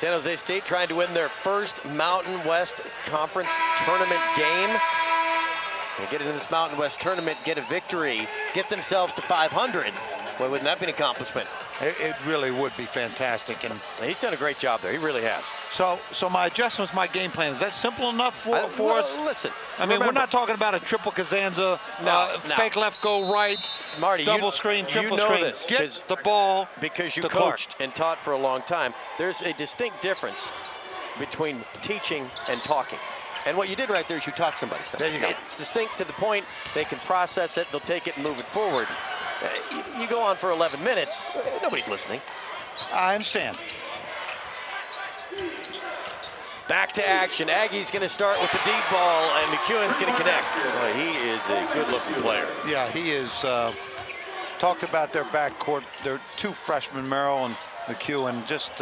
San Jose State trying to win their first Mountain West Conference tournament game. They get into this Mountain West tournament, get a victory, get themselves to 500. Boy, wouldn't that be an accomplishment? It really would be fantastic. And he's done a great job there. He really has. So my adjustments, my game plan, is that simple enough for us? Listen, I mean, we're not talking about a triple Kazanza, fake left, go right, Marty, double screen, triple screen. This get the ball because you to coached Clark and taught for a long time. There's a distinct difference between teaching and talking. And what you did right there is you taught somebody something. There you go. It's distinct to the point. They can process it. They'll take it and move it forward. You go on for 11 minutes. Nobody's listening. I understand. Back to action. Aggie's going to start with the deep ball, and McEwen's going to connect. Boy, he is a good-looking player. Yeah, he is. Talked about their backcourt. They're two freshmen, Merrill and McEwen. Just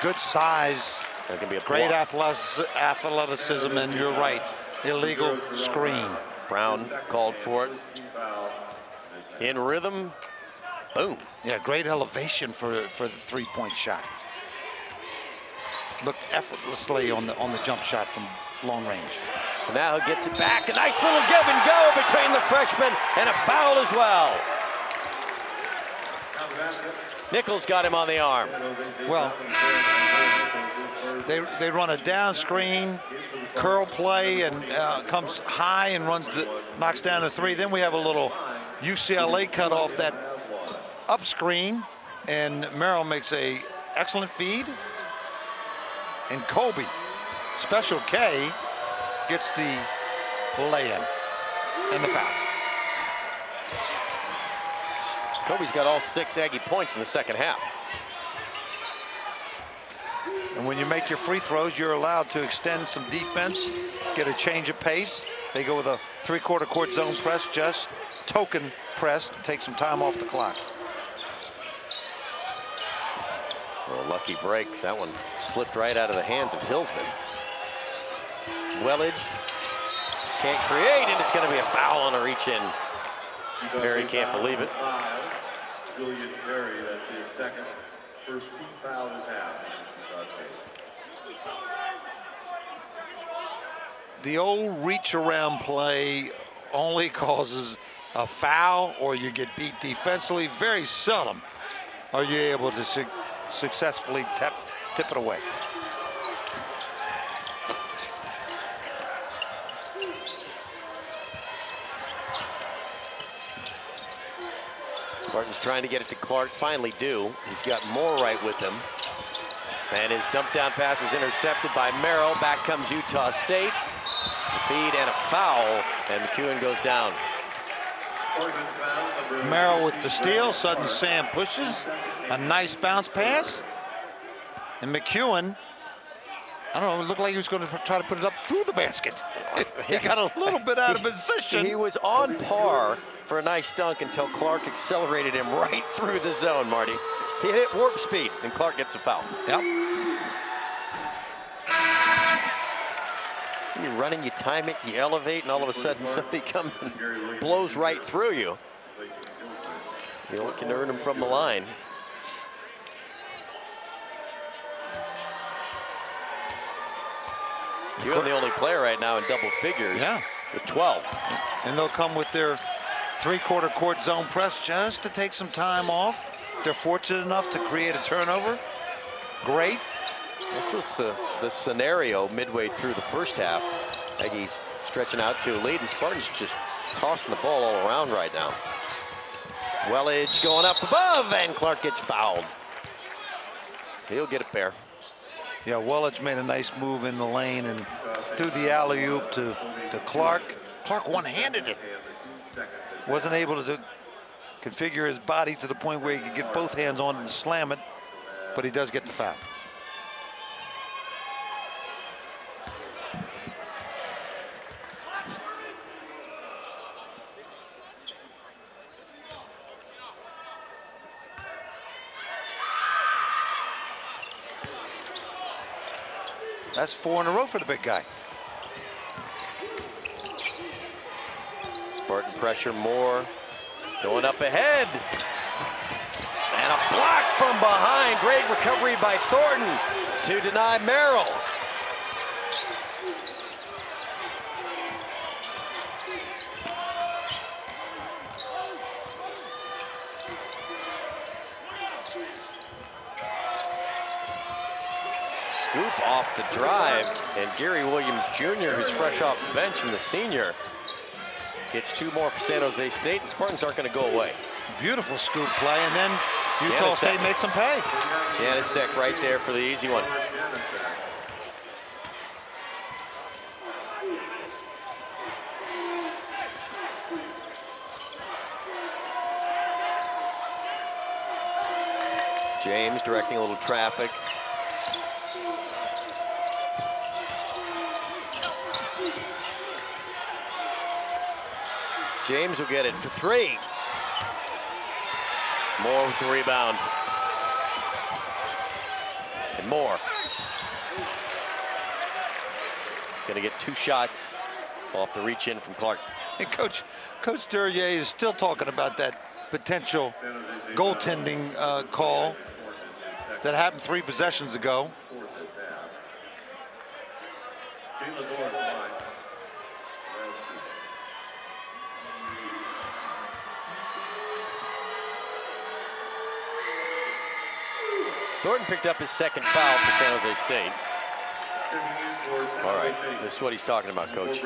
good size. That can be a great athleticism, and you're right. Illegal screen. Brown called for it. In rhythm. Boom. Yeah, great elevation for the three-point shot. Looked effortlessly on the jump shot from long range. And now he gets it back. A nice little give and go between the freshmen, and a foul as well. Nichols got him on the arm. Well, they run a down screen, curl play, and comes high and knocks down the three. Then we have a little UCLA cut off that up screen, and Merrill makes a excellent feed. And Kobe, Special K, gets the lay-in and the foul. Kobe's got all 6 Aggie points in the second half. And when you make your free throws, you're allowed to extend some defense, get a change of pace. They go with a three-quarter court zone press, just token press to take some time off the clock. Well, lucky breaks. That one slipped right out of the hands of Hillsman. Wellage can't create, and it's going to be a foul on a reach-in. Perry can't believe it. Julian Perry, that's his second. First team foul this half. The old reach-around play only causes a foul or you get beat defensively. Very seldom are you able to successfully tip it away. Spartans trying to get it to Clark, finally do. He's got Moore right with him. And his dump down pass is intercepted by Merrill. Back comes Utah State. The feed and a foul, and McEwen goes down. Merrill with the steal, sudden Sam pushes. A nice bounce pass. And McEwen, I don't know, it looked like he was going to try to put it up through the basket. He got a little bit out of position. He was on par for a nice dunk until Clark accelerated him right through the zone, Marty. He hit warp speed, and Clark gets a foul. Yep. You're running, you time it, you elevate, and all of a sudden somebody comes and blows right through you. You can earn him from the line. You're the only player right now in double figures. Yeah. With 12. And they'll come with their three-quarter court zone press just to take some time off. They're fortunate enough to create a turnover. Great. This was the scenario midway through the first half. Aggies stretching out to a lead, and Spartans just tossing the ball all around right now. Wellage going up above, and Clark gets fouled. He'll get a pair. Yeah, Wellage made a nice move in the lane and threw the alley-oop to Clark. Clark one-handed it. Wasn't able to configure his body to the point where he could get both hands on it and slam it, but he does get the foul. That's 4 in a row for the big guy. Spartan pressure, Moore going up ahead. And a block from behind. Great recovery by Thornton to deny Merrill. Scoop off the drive, and Gary Williams Jr., who's fresh off the bench, and the senior, gets 2 more for San Jose State, and Spartans aren't going to go away. Beautiful scoop play, and then Utah State makes them pay. Janasek right there for the easy one. James directing a little traffic. James will get it for 3. Moore with the rebound. And Moore. He's going to get 2 shots off the reach in from Clark. And Coach Duryea is still talking about that potential goaltending call that happened 3 possessions ago. Thornton picked up his 2nd foul for San Jose State. All right, this is what he's talking about, Coach.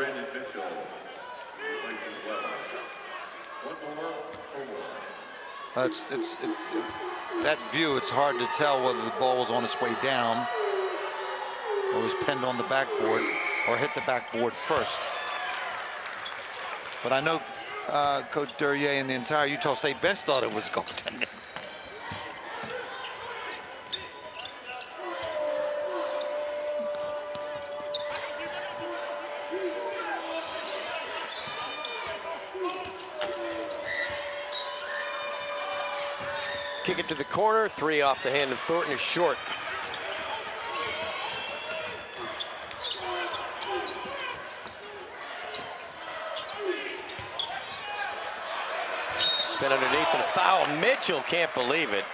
That view, it's hard to tell whether the ball was on its way down or was pinned on the backboard or hit the backboard first. But I know Coach Duryea and the entire Utah State bench thought it was goaltending. Kick it to the corner, 3 off the hand of Thornton is short. Spin underneath and a foul. Mitchell can't believe it.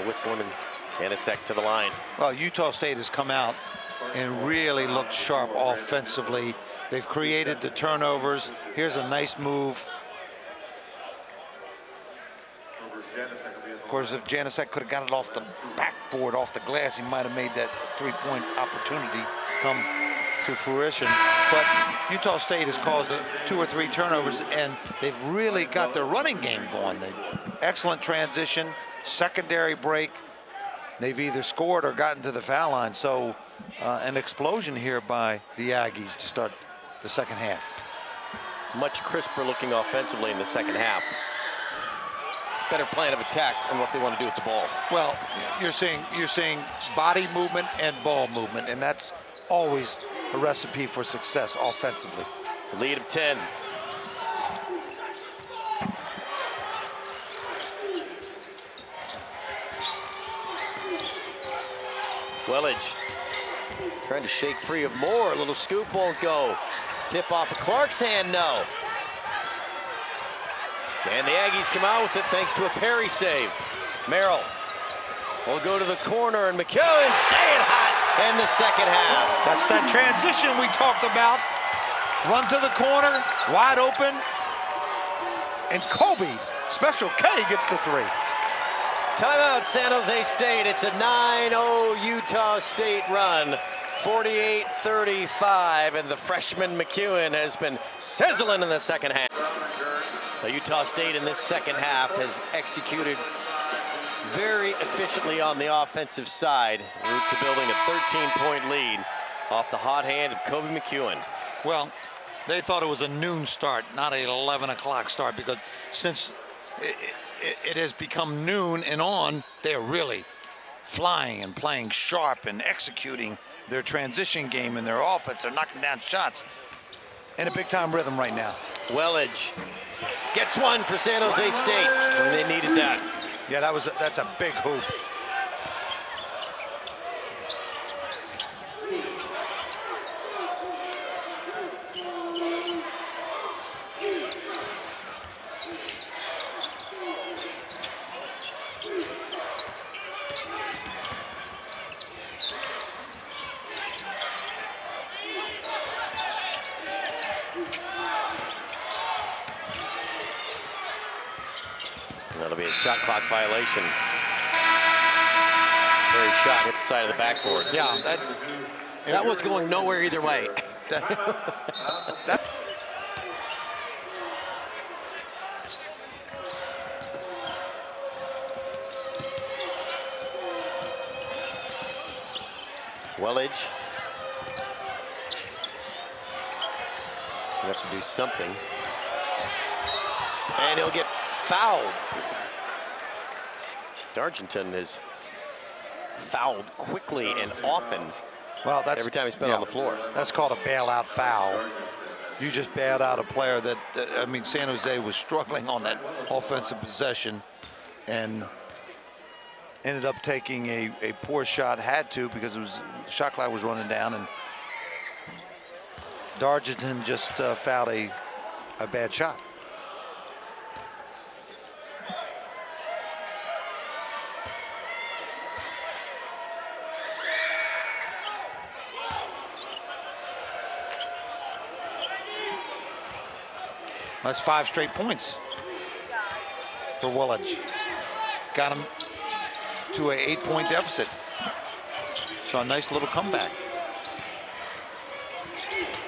Whistling and Janasek to the line. Well, Utah State has come out and really looked sharp offensively. They've created the turnovers. Here's a nice move. Of course, if Janasek could have got it off the backboard, off the glass, he might have made that 3-point opportunity come to fruition. But Utah State has caused 2 or 3 turnovers, and they've really got their running game going. Excellent transition, secondary break. They've either scored or gotten to the foul line. So an explosion here by the Aggies to start the 2nd half. Much crisper looking offensively in the 2nd half. Better plan of attack than what they want to do with the ball. Well, you're seeing body movement and ball movement, and that's always a recipe for success offensively. The lead of 10. Wellage trying to shake free of Moore. A little scoop won't go. Tip off of Clark's hand, no. And the Aggies come out with it thanks to a parry save. Merrill will go to the corner, and McKeown staying hot in the 2nd half. That's that transition we talked about. Run to the corner, wide open. And Kobe, Special K, gets the 3. Timeout, San Jose State. It's a 9-0 Utah State run. 48-35, and the freshman McKeown has been sizzling in the 2nd half. So Utah State in this 2nd half has executed very efficiently on the offensive side, route to building a 13-point lead off the hot hand of Kobe McKeown. Well, they thought it was a noon start, not an 11 o'clock start, because since it has become noon and on, they're really flying and playing sharp and executing their transition game and their offense. They're knocking down shots in a big-time rhythm right now. Wellage gets one for San Jose State when they needed that. Yeah, that's a big hoop. shot clock violation. Very shot hit the side of the backboard. Yeah, That was going nowhere either way. Wellage. You have to do something. And he'll get fouled. Dargington is fouled quickly and often. well, that's Every time he's been on the floor. That's called a bailout foul. You just bailed out a player that, I mean, San Jose was struggling on that offensive possession and ended up taking a poor shot, had to, because it was shot clock was running down, and Dargington just fouled a bad shot. That's 5 straight points for Wellage. Got him to a 8-point deficit. So a nice little comeback.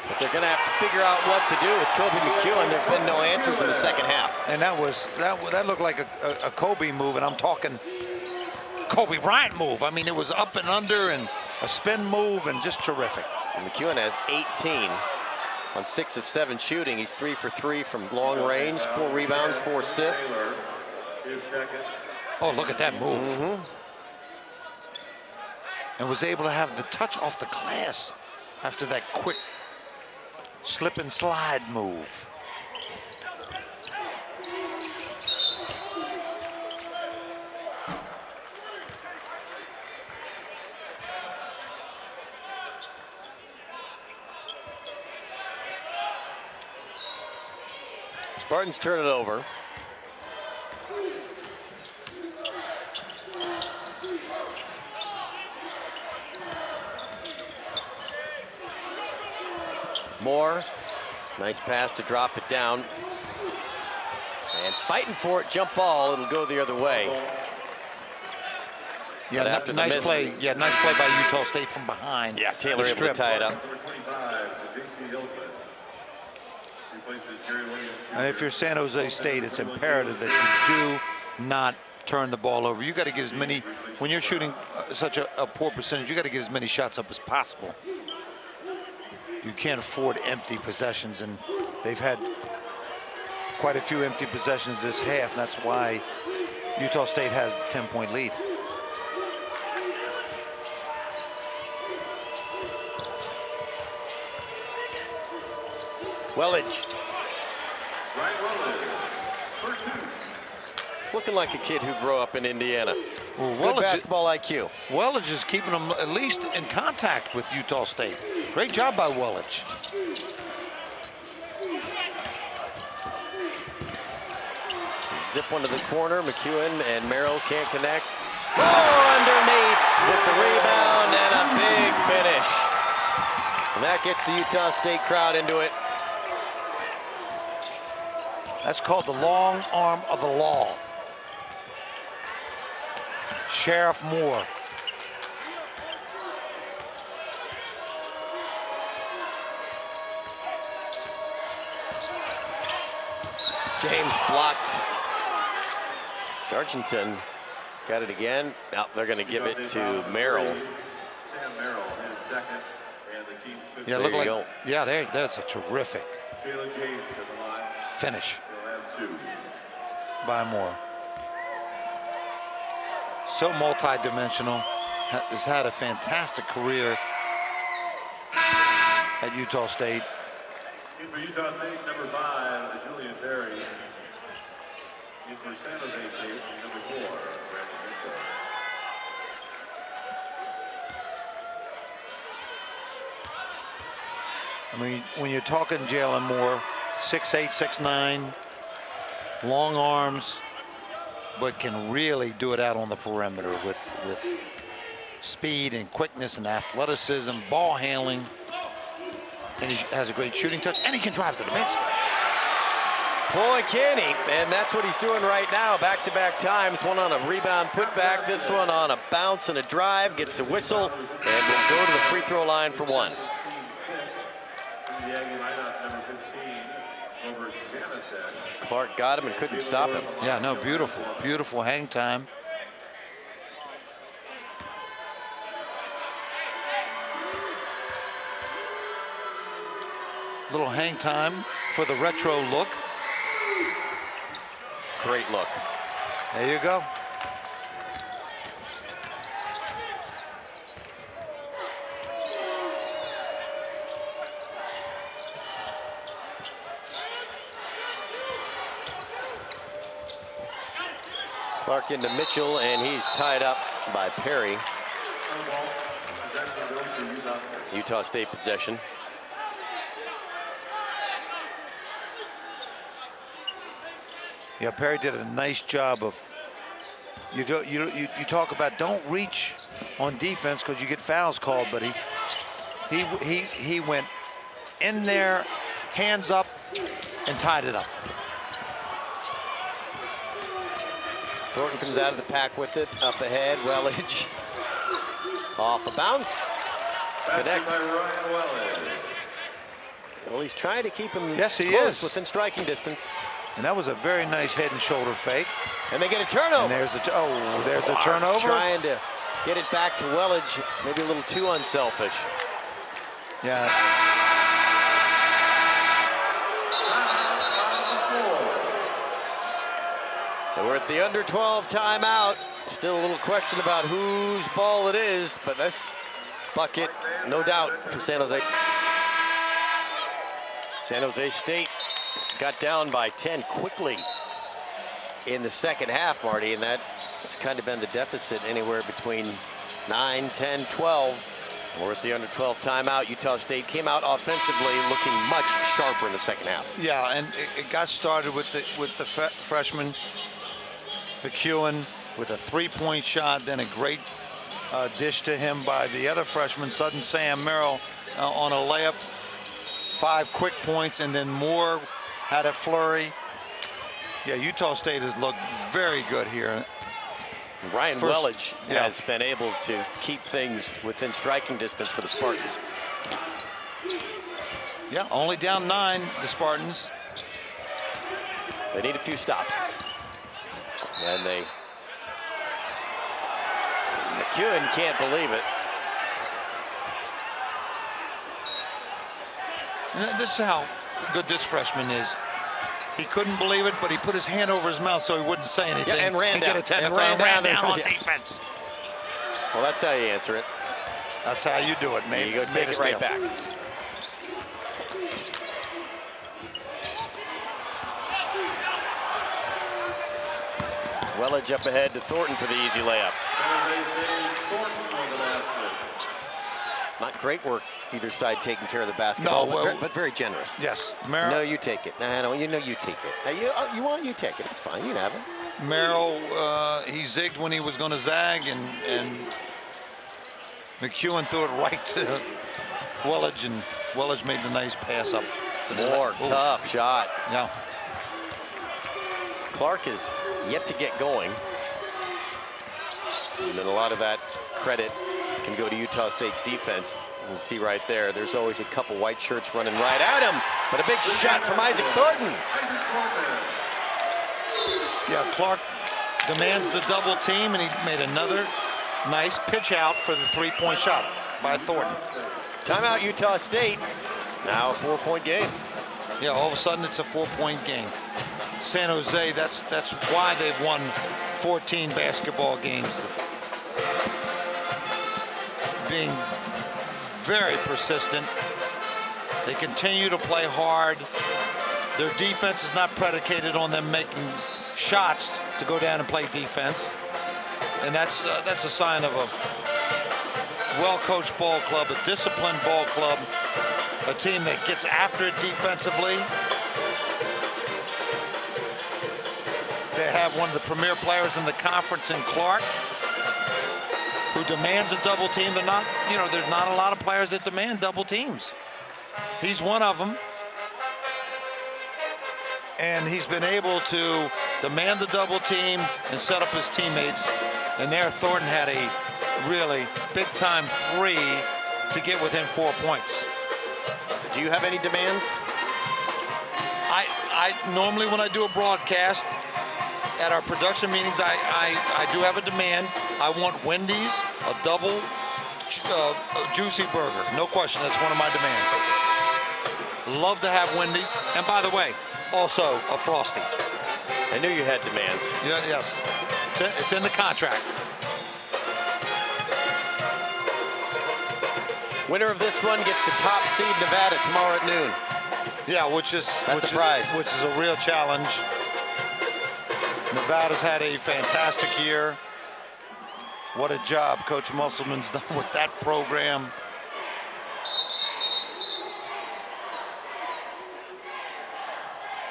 But they're going to have to figure out what to do with Kobe McEwen. There have been no answers in the second half. And that looked like a Kobe move, and I'm talking Kobe Bryant move. I mean, it was up and under and a spin move and just terrific. And McEwen has 18 on 6 of 7 shooting. He's 3 for 3 from long range, 4 rebounds, 4 assists. Oh, look at that move. And was able to have the touch off the glass after that quick slip and slide move. Spartans turn it over. Moore, nice pass to drop it down. And fighting for it, jump ball, it'll go the other way. Yeah, after the nice miss- play. Yeah, nice play by Utah State from behind. Yeah, Taylor The able to strip. tie it up. Number 25, J.C. Hillsman. Replaces Gary Williams. And if you're San Jose State, it's imperative that you do not turn the ball over. You got to get as many, when you're shooting such a poor percentage, you got to get as many shots up as possible. You can't afford empty possessions, and they've had quite a few empty possessions this half, and that's why Utah State has a 10-point lead. Wellage, Right Wellage, for 2. looking like a kid who grew up in Indiana. Well, Good Wellage, basketball IQ. Wellage is keeping them at least in contact with Utah State. Great job by Wellage. Zip one to the corner, McEwen and Merrill can't connect. Oh, underneath with the rebound and a big finish. And that gets the Utah State crowd into it. That's called the long arm of the law. Sheriff Moore. James blocked. Dargington got it again. Now they're going to give it to Merrill. Sam Merrill, his second, and the team's fifth. Yeah, There look you like, go. yeah, that's a terrific Jalen James at the line. finish He'll have 2. by Moore. So multi-dimensional, has had a fantastic career at Utah State. In for Utah State, number 5, Julian Perry. In for San Jose State, number 4, Brandon Mitchell. I mean, when you're talking Jalen Moore, 6'8", 6'9", long arms, but can really do it out on the perimeter with speed and quickness and athleticism, ball handling, and he has a great shooting touch, and he can drive to the basket. Boy, can he. And that's what he's doing right now. Back-to-back times. One on a rebound putback. This one on a bounce and a drive. Gets a whistle. And will go to the free throw line for one. Clark got him and couldn't stop him. Yeah, no, beautiful. Beautiful hang time. Little hang time for the retro look. Great look. There you go. Clark into Mitchell, and he's tied up by Perry. Utah State possession. Yeah, Perry did a nice job of. You talk about don't reach on defense because you get fouls called, but he went in there, hands up, and tied it up. Thornton comes out of the pack with it, up ahead, Wellage. Off a bounce, connects. Well, he's trying to keep him close within striking distance. And that was a very nice head and shoulder fake. And they get a turnover. And there's the turnover. Trying to get it back to Wellage, maybe a little too unselfish. Yeah. We're at the under 12 timeout. Still a little question about whose ball it is, but this bucket, no doubt, for San Jose. San Jose State got down by 10 quickly in the second half, Marty, and that's kind of been the deficit anywhere between 9, 10, 12. We're at the under 12 timeout. Utah State came out offensively looking much sharper in the second half. Yeah, and it got started with the freshman McEwen with a three-point shot, then a great dish to him by the other freshman, Sudden Sam Merrill, on a layup. 5 quick points, and then Moore had a flurry. Yeah, Utah State has looked very good here. Ryan Wellage has been able to keep things within striking distance for the Spartans. Yeah, only down 9, the Spartans. They need a few stops. And McEwen can't believe it. And this is how good this freshman is. He couldn't believe it, but he put his hand over his mouth so he wouldn't say anything. Yeah, and ran down. Get a technical and ran down on defense. Well, that's how you answer it. That's how you do it, mate. You go take it right back. Wellage up ahead to Thornton for the easy layup. Not great work either side taking care of the basketball, but very generous. Yes. No, you take it. No, you know you take it. You want, you take it. It's fine. You can have it. Merrill, he zigged when he was going to zag, and McEwen threw it right to Wellage, and Wellage made the nice pass up. More tough shot. Yeah. Clark is yet to get going. And then a lot of that credit can go to Utah State's defense. You see right there, there's always a couple white shirts running right at him, but a big shot from Isaac Thornton. Yeah, Clark demands the double team, and he made another nice pitch out for the three-point shot by Thornton. Timeout, Utah State. Now a 4-point game. Yeah, all of a sudden it's a 4-point game. San Jose, that's why they've won 14 basketball games. Being very persistent. They continue to play hard. Their defense is not predicated on them making shots to go down and play defense. And that's a sign of a well-coached ball club, a disciplined ball club, a team that gets after it defensively. They have one of the premier players in the conference in Clark, who demands a double team. They're not, there's not a lot of players that demand double teams. He's one of them. and he's been able to demand the double team and set up his teammates. And there, Thornton had a really big-time 3 to get within 4 points. Do you have any demands? I normally, when I do a broadcast at our production meetings, I do have a demand. I want Wendy's, a double juicy burger. No question, that's one of my demands. Love to have Wendy's. And by the way, also a Frosty. I knew you had demands. Yeah, yes, it's in the contract. Winner of this one gets the top seed Nevada tomorrow at noon. Yeah, which is a prize. Which is a real challenge. Nevada's had a fantastic year. What a job Coach Musselman's done with that program.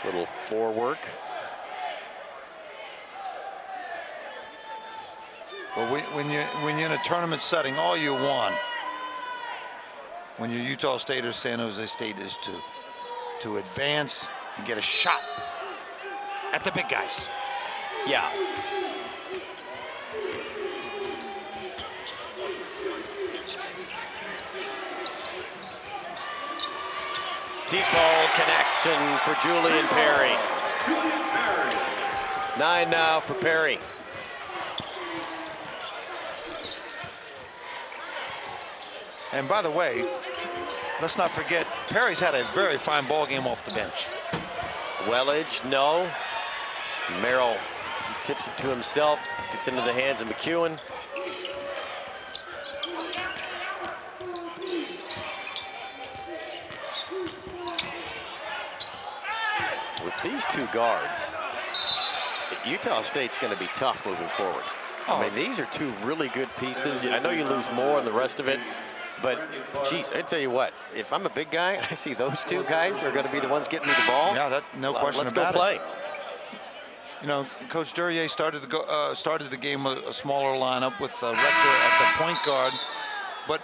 Little floor work. But when you're in a tournament setting, all you want, when you're Utah State or San Jose State, is to advance and get a shot at the big guys. Yeah. Deep ball connection for Julian Perry. 9 now for Perry. And by the way, let's not forget, Perry's had a very fine ball game off the bench. Wellage, no. Merrill tips it to himself, gets into the hands of McEwen. With these 2 guards, Utah State's going to be tough moving forward. I mean, these are 2 really good pieces. I know you lose more in the rest of it, but geez, I tell you what, if I'm a big guy, I see those 2 guys are going to be the ones getting me the ball. Yeah, no question Let's about go play. it. You know, Coach Duryea started the game with a smaller lineup with Rector at the point guard, but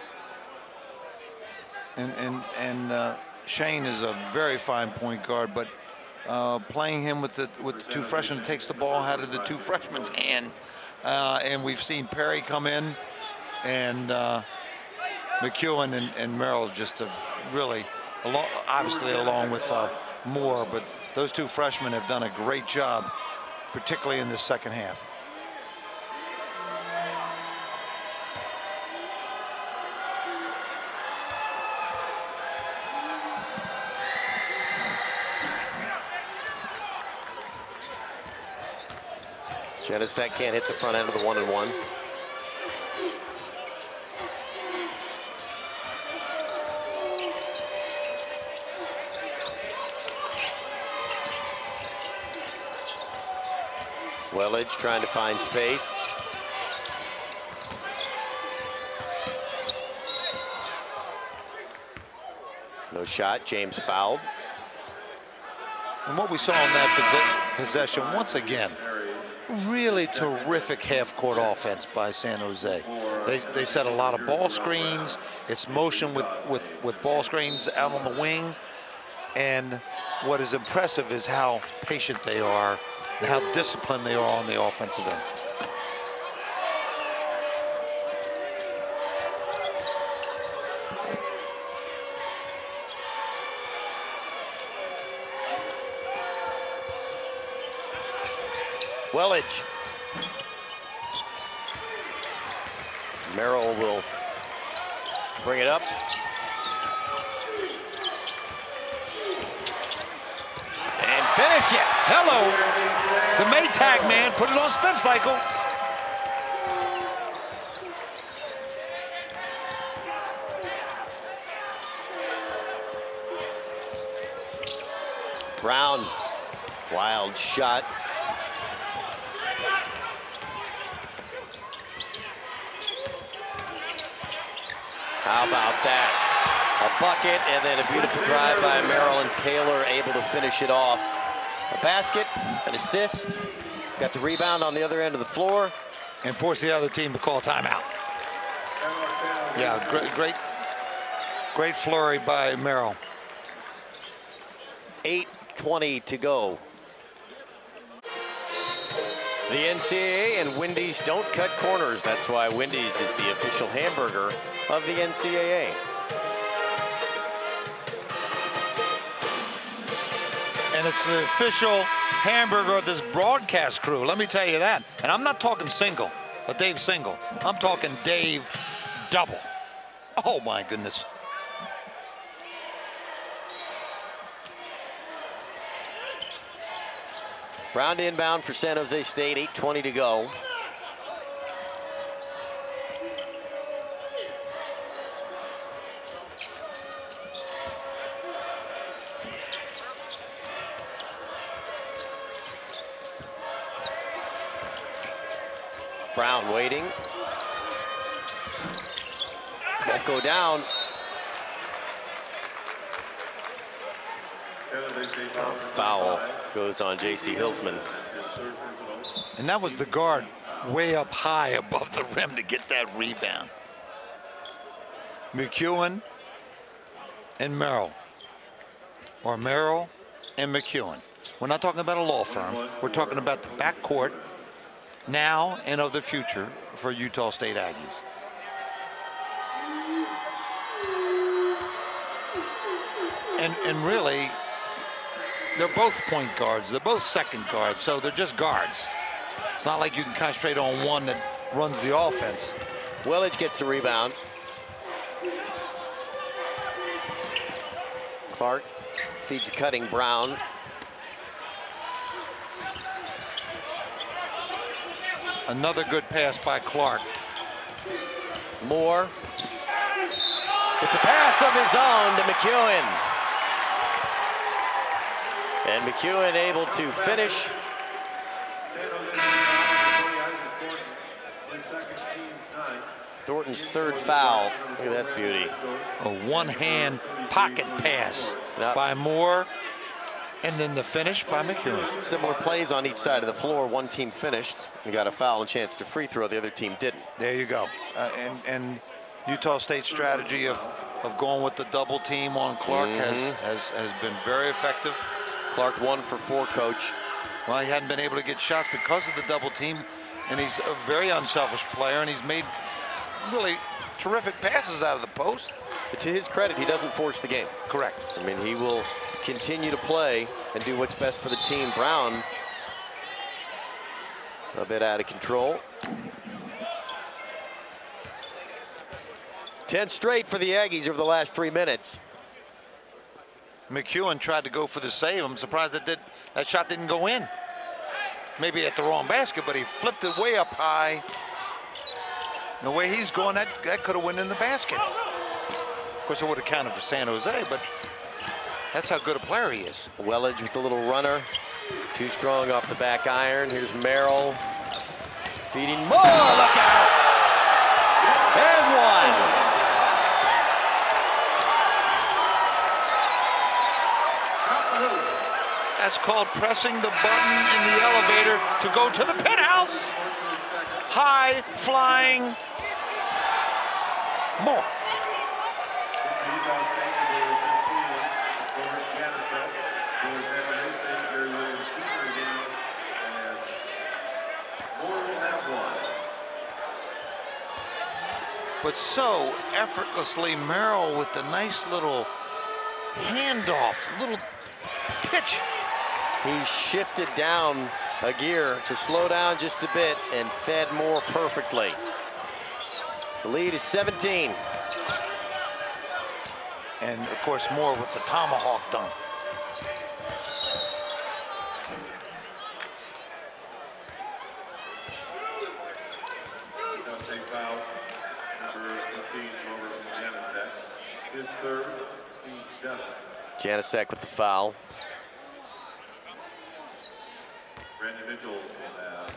and Shane is a very fine point guard, but playing him with the 2 freshmen takes the ball out of the 2 freshmen's hand, and we've seen Perry come in, and McEwen and Merrill just really, obviously along with Moore, but those 2 freshmen have done a great job, particularly in the second half. Genesect can't hit the front end of the 1-and-1. Wellage trying to find space. No shot, James fouled. And what we saw in that possession, once again, really terrific half-court offense by San Jose. They set a lot of ball screens. It's motion with ball screens out on the wing. And what is impressive is how patient they are and how disciplined they are on the offensive end. Wellage. Merrill will bring it up. And finish it. Hello. The Maytag man put it on spin cycle. Brown, wild shot. How about that? A bucket and then a beautiful drive by Merrill, and Taylor able to finish it off. A basket, an assist, got the rebound on the other end of the floor. And force the other team to call timeout. Yeah, great flurry by Merrill. 8:20 to go The NCAA and Wendy's don't cut corners. That's why Wendy's is the official hamburger of the NCAA. And it's the official hamburger of this broadcast crew. Let me tell you that. And I'm not talking single, a Dave single. I'm talking Dave double. Oh my goodness. Brown to inbound for San Jose State, 8:20 to go. Brown waiting. Won't go down. Foul goes on J.C. Hilsman. And that was the guard way up high above the rim to get that rebound. McEwen and Merrill. Or Merrill and McEwen. We're not talking about a law firm. We're talking about the backcourt now and of the future for Utah State Aggies. And really, they're both point guards. They're both second guards, so they're just guards. It's not like you can concentrate on one that runs the offense. Wellage gets the rebound. Clark feeds cutting Brown. Another good pass by Clark. Moore with the pass of his own to McEwen. And McEwen able to finish. Thornton's third foul. Look at that beauty. A one-hand pocket pass by Moore, and then the finish by McEwen. Similar plays on each side of the floor. One team finished and got a foul and chance to free throw. The other team didn't. There you go. And Utah State's strategy of going with the double team on Clark has been very effective. Clark 1 for 4, coach. Well, he hadn't been able to get shots because of the double team, and he's a very unselfish player, and he's made really terrific passes out of the post. But to his credit, he doesn't force the game. Correct. I mean, he will continue to play and do what's best for the team. Brown a bit out of control. 10 straight for the Aggies over the last 3 minutes. McEwen tried to go for the save. I'm surprised that shot didn't go in. Maybe at the wrong basket, but he flipped it way up high. The way he's going, that could have went in the basket. Of course, it would have counted for San Jose, but that's how good a player he is. Wellage with a little runner. Too strong off the back iron. Here's Merrill feeding Moore. Look out! And one. That's called pressing the button in the elevator to go to the penthouse. High flying Moore. But so effortlessly, Merrill with the nice little handoff, little pitch. He shifted down a gear to slow down just a bit and fed Moore perfectly. The lead is 17. And of course, Moore with the tomahawk dunk. His third, team 7. Janasek with the foul. Randy Mitchell in that.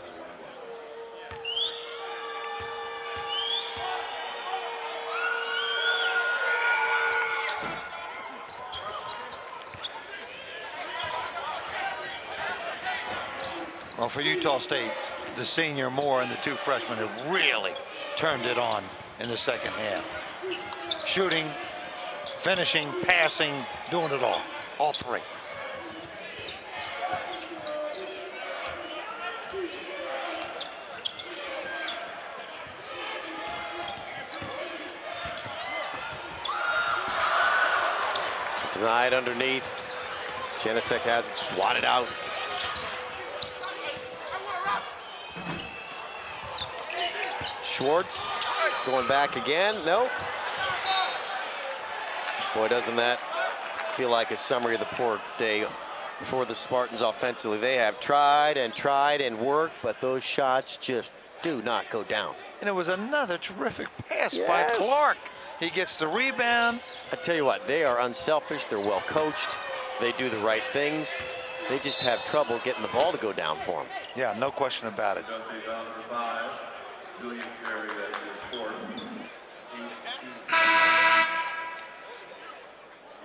Well, for Utah State, the senior Moore and the two freshmen have really turned it on in the second half. Shooting, finishing, passing, doing it all three. Denied underneath. Janicek has it swatted out. Schwartz going back again. Nope. Boy, doesn't that feel like a summary of the poor day for the Spartans offensively. They have tried and worked, but those shots just do not go down. And it was another terrific pass by Yes. Clark. He gets the rebound. I tell you what, they are unselfish. They're well coached. They do the right things. They just have trouble getting the ball to go down for them. Yeah, no question about it. Utah State foul number 5, Julian Ferry, that is scored.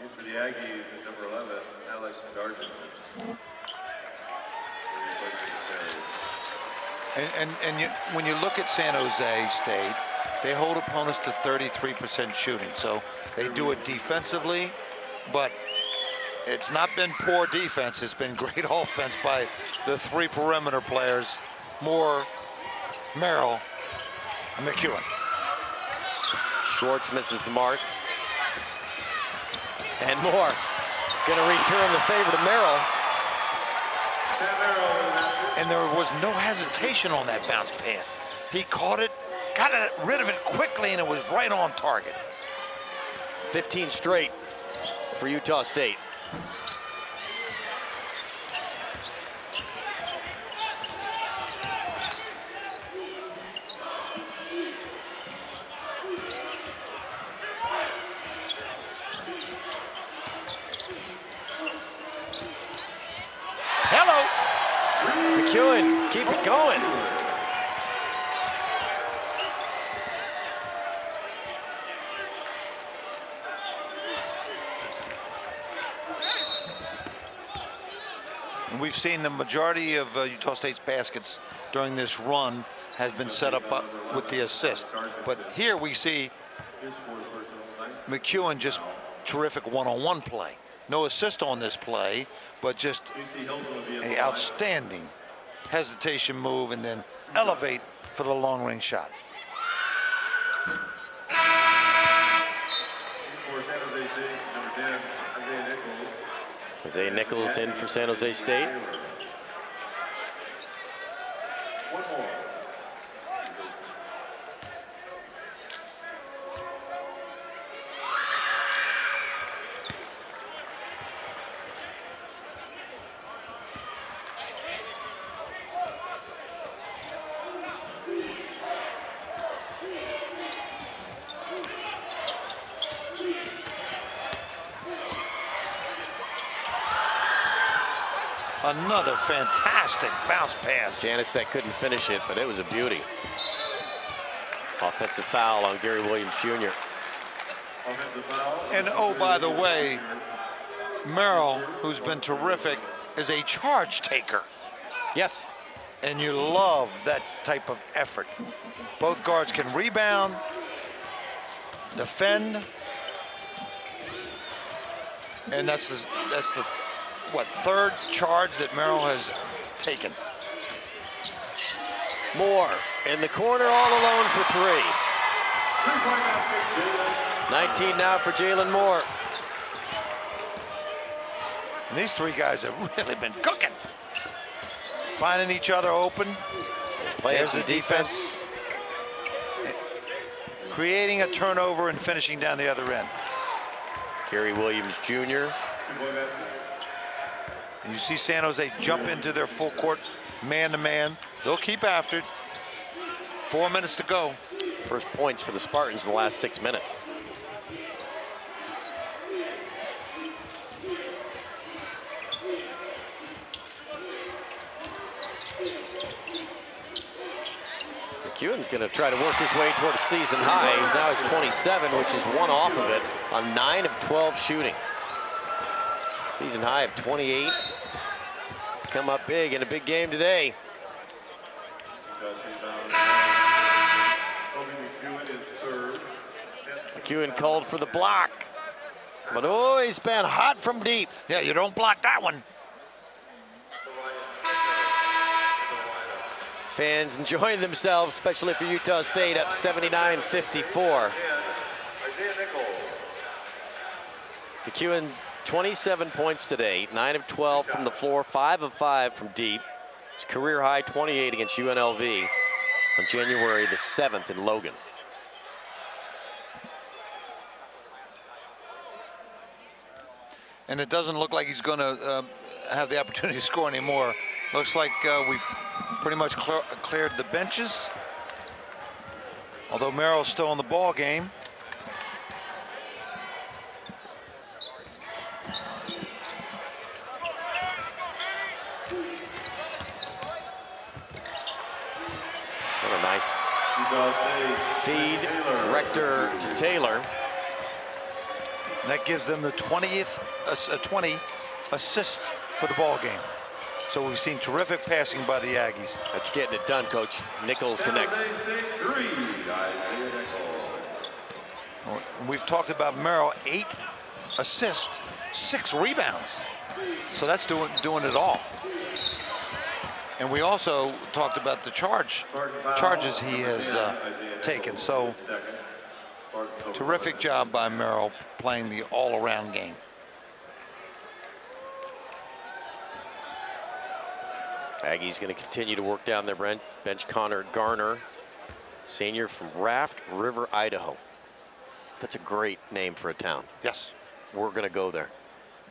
In for the Aggies at number 11, Alex Garden. When you look at San Jose State, they hold opponents to 33% shooting. So they do it defensively, but it's not been poor defense. It's been great offense by the 3 perimeter players, Moore, Merrill, and McEwen. Schwartz misses the mark. And Moore gonna return the favor to Merrill. And there was no hesitation on that bounce pass. He caught it, got rid of it quickly, and it was right on target. 15 straight for Utah State. Hello. McEwen, keep it going. And we've seen the majority of Utah State's baskets during this run has been set up with the assist. But here we see McEwen just terrific one-on-one play. No assist on this play, but just an outstanding hesitation move and then elevate for the long-range shot. For San Jose State, number 10, Isaiah Nichols. Isaiah Nichols in for San Jose State. One more. Another fantastic bounce pass. Janicek couldn't finish it, but it was a beauty. Offensive foul on Gary Williams Jr. Offensive foul. And oh, by the way, Merrill, who's been terrific, is a charge taker. Yes. And you love that type of effort. Both guards can rebound, defend, and that's the what, 3rd charge that Merrill has taken. Moore in the corner all alone for 3. 19 now for Jalen Moore. And these 3 guys have really been cooking. Finding each other open. There's the defense. Creating a turnover and finishing down the other end. Gary Williams Jr. And you see San Jose jump into their full court man-to-man. They'll keep after it. 4 minutes to go. First points for the Spartans in the last 6 minutes. McEwen's going to try to work his way toward a season high. He's now at 27, which is 1 off of it on 9 of 12 shooting. Season high of 28. Come up big in a big game today. McEwen called for the block. But oh, he's been hot from deep. Yeah, you don't block that one. Fans enjoying themselves, especially for Utah State, up 79-54. McEwen 27 points today, 9 of 12 from the floor, 5 of 5 from deep. His career high 28 against UNLV on January the 7th in Logan. And it doesn't look like he's going to have the opportunity to score anymore. Looks like we've pretty much cleared the benches. Although Merrill's still in the ball game. What a nice feed, Rector to Taylor. And that gives them the 20 assist for the ball game. So we've seen terrific passing by the Aggies. That's getting it done, Coach. Nichols connects. We've talked about Merrill, 8 assists, 6 rebounds. So that's doing it all. And we also talked about the charges he has taken. So terrific job by Merrill playing the all-around game. Aggies going to continue to work down their bench. Connor Garner, senior from Raft River, Idaho. That's a great name for a town. Yes. We're going to go there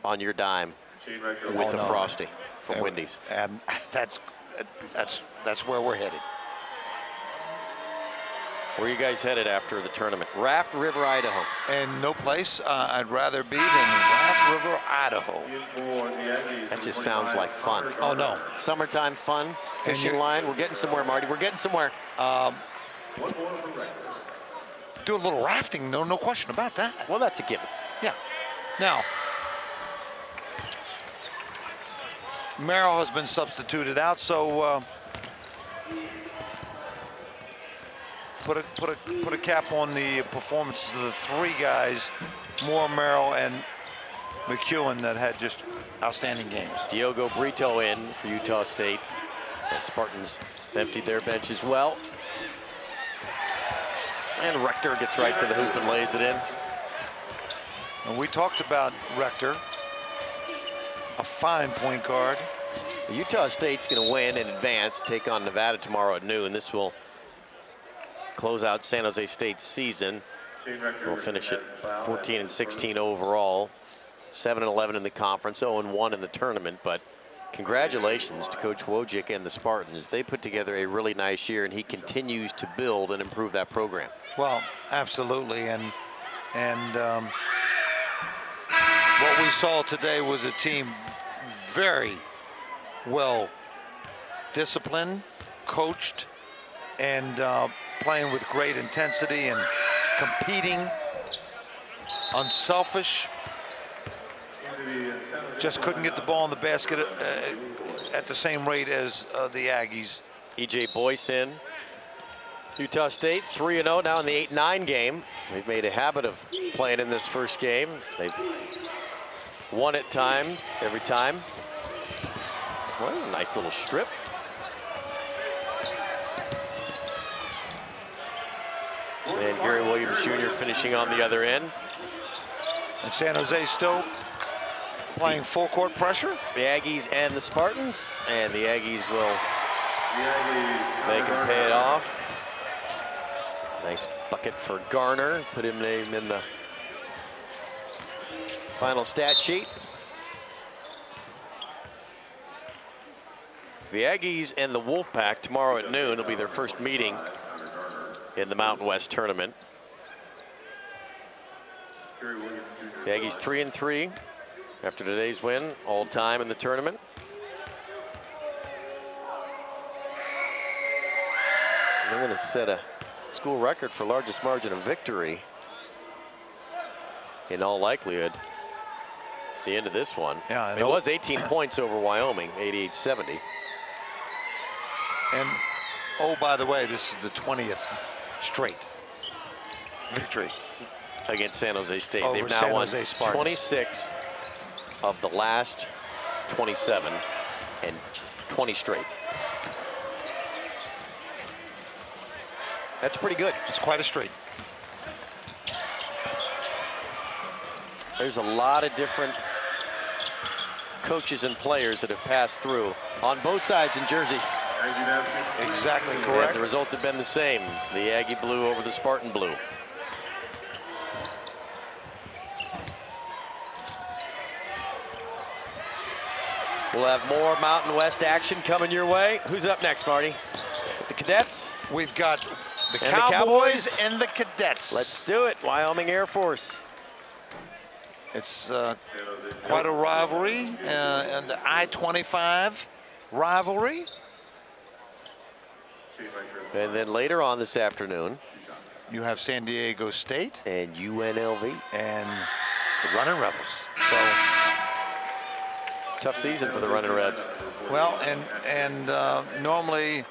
on your dime with the Frosty from Wendy's. And that's where we're headed. Where are you guys headed after the tournament? Raft River, Idaho. And no place I'd rather be than Raft River, Idaho. That just sounds like fun. Oh, no. Summertime fun, fishing line. We're getting somewhere, Marty. We're getting somewhere. Do a little rafting, no question about that. Well, that's a given. Yeah. Now, Merrill has been substituted out, so put a cap on the performances of the 3 guys, Moore, Merrill, and McEwen, that had just outstanding games. Diogo Brito in for Utah State. The Spartans emptied their bench as well. And Rector gets right to the hoop and lays it in. And we talked about Rector, a fine point guard. Utah State's going to win and advance, take on Nevada tomorrow at noon. This will close out San Jose State's season. We'll finish it 14-16 overall, 7-11 in the conference, 0-1 in the tournament. But congratulations to Coach Wojcik and the Spartans. They put together a really nice year, and he continues to build and improve that program. Well, absolutely, and what we saw today was a team very well disciplined, coached, and playing with great intensity and competing, unselfish. Just couldn't get the ball in the basket at the same rate as the Aggies. E.J. Boyce in. Utah State 3-0 now in the 8-9 game. They've made a habit of playing in this first game. They've won it timed every time. Well, a nice little strip. And Gary Williams Jr. finishing on the other end. And San Jose still playing full court pressure. The Aggies and the Spartans, and the Aggies will make him pay it off. Nice bucket for Garner. Put him in the final stat sheet. The Aggies and the Wolfpack tomorrow at noon will be their first meeting in the Mountain West tournament. The Aggies 3-3 after today's win, all time in the tournament. They're going to set a school record for largest margin of victory in all likelihood at the end of this one. Yeah, it was 18 points over Wyoming, 88-70. And oh, by the way, this is the 20th straight victory against San Jose State. Over They've now San won Jose Spartans. 26 of the last 27 and 20 straight. That's pretty good. It's quite a streak. There's a lot of different coaches and players that have passed through on both sides in jerseys. Exactly And correct. the results have been the same. The Aggie blue over the Spartan blue. We'll have more Mountain West action coming your way. Who's up next, Marty? The Cadets? We've got the And the Cowboys Cowboys? and the Cadets. Let's do it. Wyoming Air Force. It's quite a rivalry, and the I-25 rivalry. And then later on this afternoon, You have San Diego State and UNLV. and the Running Rebels. So, Tough season for the Running Rebs. well, and normally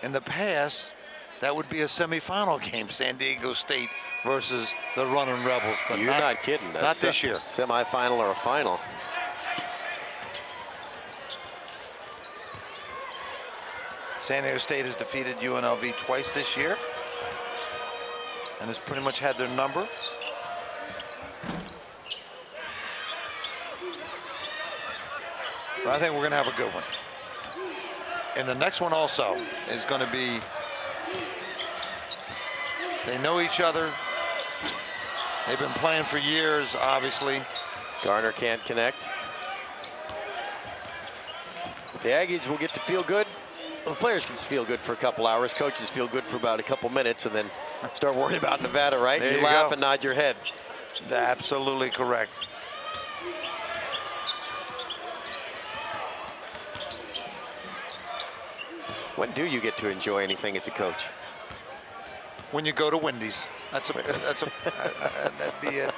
in the past, that would be a semifinal game, San Diego State versus the Running Rebels. But You're not kidding. not this year. Semifinal or a final. San Diego State has defeated UNLV twice this year and has pretty much had their number. I think we're going to have a good one. And the next one also is going to be, they know each other. They've been playing for years, obviously. Garner can't connect. The Aggies will get to feel good. Well, the players can feel good for a couple hours. Coaches feel good for about a couple minutes and then start worrying about Nevada, right? There you you laugh go. and nod your head. Absolutely correct. When do you get to enjoy anything as a coach? When you go to Wendy's, that'd be it.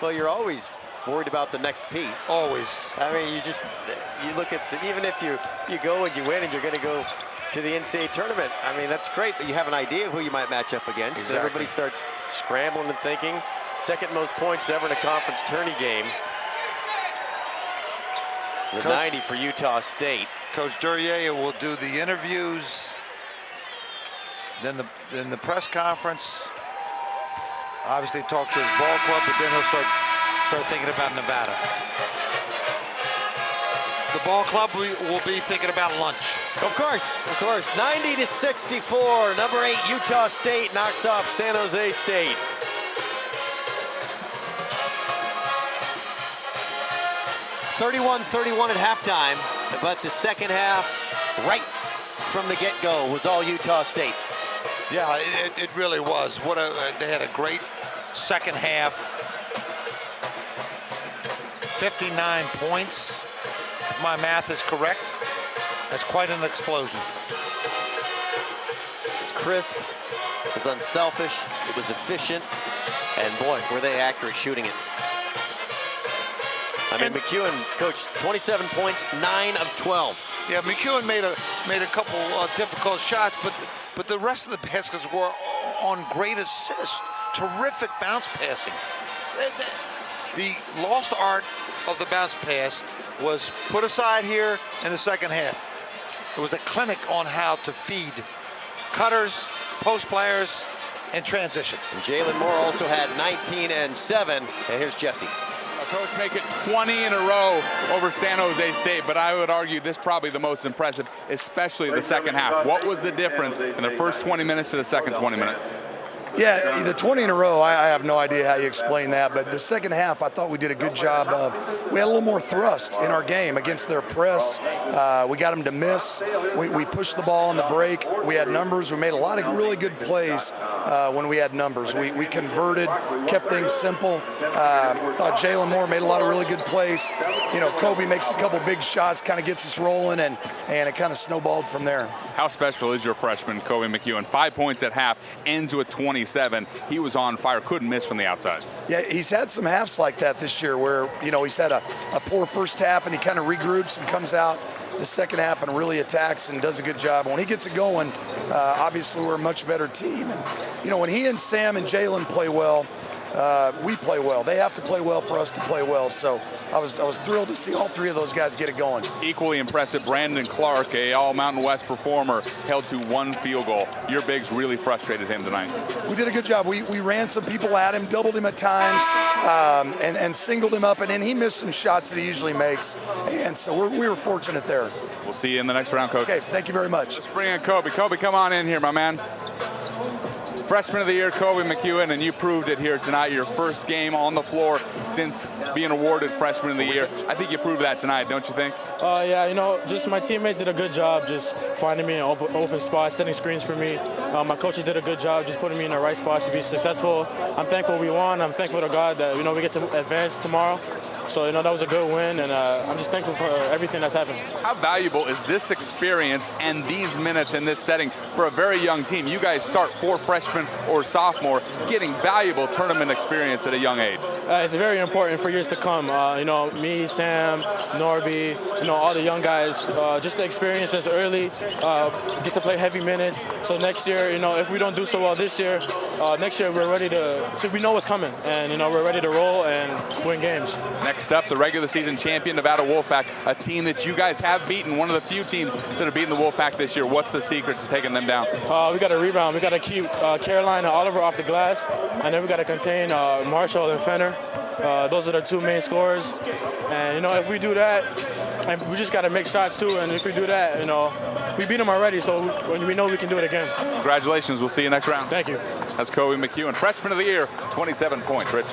Well, you're always worried about the next piece. Always. I mean, you look at, even if you go and you win and you're going to go to the NCAA tournament, I mean, that's great, but you have an idea of who you might match up against. Exactly. Everybody starts scrambling and thinking. Second most points ever in a conference tourney game. The Coach- 90 for Utah State. Coach Duryea will do the interviews, then the press conference. Obviously talk to his ball club, but then he'll start thinking about Nevada. The ball club will be thinking about lunch. Of course. 90-64. Number 8 Utah State knocks off San Jose State. (31-31) at halftime, but the second half, right from the get-go, was all Utah State. Yeah, it really was. They had a great second half. 59 points, if my math is correct. That's quite an explosion. It was crisp, it was unselfish, it was efficient, and boy, were they accurate shooting it. I mean, McEwen coached 27 points, 9 of 12. Yeah, McEwen made a couple difficult shots, but the rest of the baskets were on great assist. Terrific bounce passing. The lost art of the bounce pass was put aside here in the second half. It was a clinic on how to feed cutters, post players, and transition. And Jalen Moore also had 19 and 7. And here's Jesse. Coach, make it 20 in a row over San Jose State, but I would argue this is probably the most impressive, especially the second half. What was the difference in the first 20 minutes to the second 20 minutes? Yeah, the 20 in a row, I have no idea how you explain that, but the second half, I thought we did a good job of, we had a little more thrust in our game against their press. We got them to miss. We pushed the ball on the break. We had numbers. We made a lot of really good plays when we had numbers. We converted, kept things simple. Thought Jalen Moore made a lot of really good plays. You know, Kobe makes a couple big shots, kind of gets us rolling, and it kind of snowballed from there. How special is your freshman, Kobe McEwen? 5 points at half, ends with 27. He was on fire, couldn't miss from the outside. Yeah, he's had some halves like that this year where, you know, he's had a poor first half and he kind of regroups and comes out the second half and really attacks and does a good job. When he gets it going, obviously we're a much better team. And, you know, when he and Sam and Jalen play well, we play well. They have to play well for us to play well. So I was thrilled to see all three of those guys get it going. Equally impressive, Brandon Clark, a All-Mountain West performer, held to 1 field goal. Your bigs really frustrated him tonight. We did a good job. We ran some people at him, doubled him at times, and singled him up, and then he missed some shots that he usually makes. And so we were fortunate there. We'll see you in the next round, Coach. Okay, thank you very much. Let's bring in Kobe. Kobe, come on in here, my man. Freshman of the Year, Kobe McEwen, and you proved it here tonight. Your first game on the floor since being awarded Freshman of the Year. I think you proved that tonight, don't you think? Yeah, you know, just my teammates did a good job just finding me an open spot, setting screens for me. My coaches did a good job just putting me in the right spots to be successful. I'm thankful we won. I'm thankful to God that, you know, we get to advance tomorrow. So, you know, that was a good win, and I'm just thankful for everything that's happened. How valuable is this experience and these minutes in this setting for a very young team? You guys start 4 freshmen or sophomore, getting valuable tournament experience at a young age. It's very important for years to come. You know, me, Sam, Norby, you know, all the young guys, just the experience as early, get to play heavy minutes. So next year, you know, if we don't do so well this year, next year we're ready so we know what's coming, and, you know, we're ready to roll and win games. Next up, the regular season champion Nevada Wolfpack, a team that you guys have beaten, one of the few teams that have beaten the Wolfpack this year. What's the secret to taking them down? We got to rebound. We got to keep Caroline and Oliver off the glass, and then we got to contain Marshall and Fenner. Those are the 2 main scorers. And, you know, if we do that, and we just got to make shots too, and if we do that, you know, we beat them already, so we know we can do it again. Congratulations. We'll see you next round. Thank you. That's Kobe McEwen, Freshman of the Year, 27 points. Rich.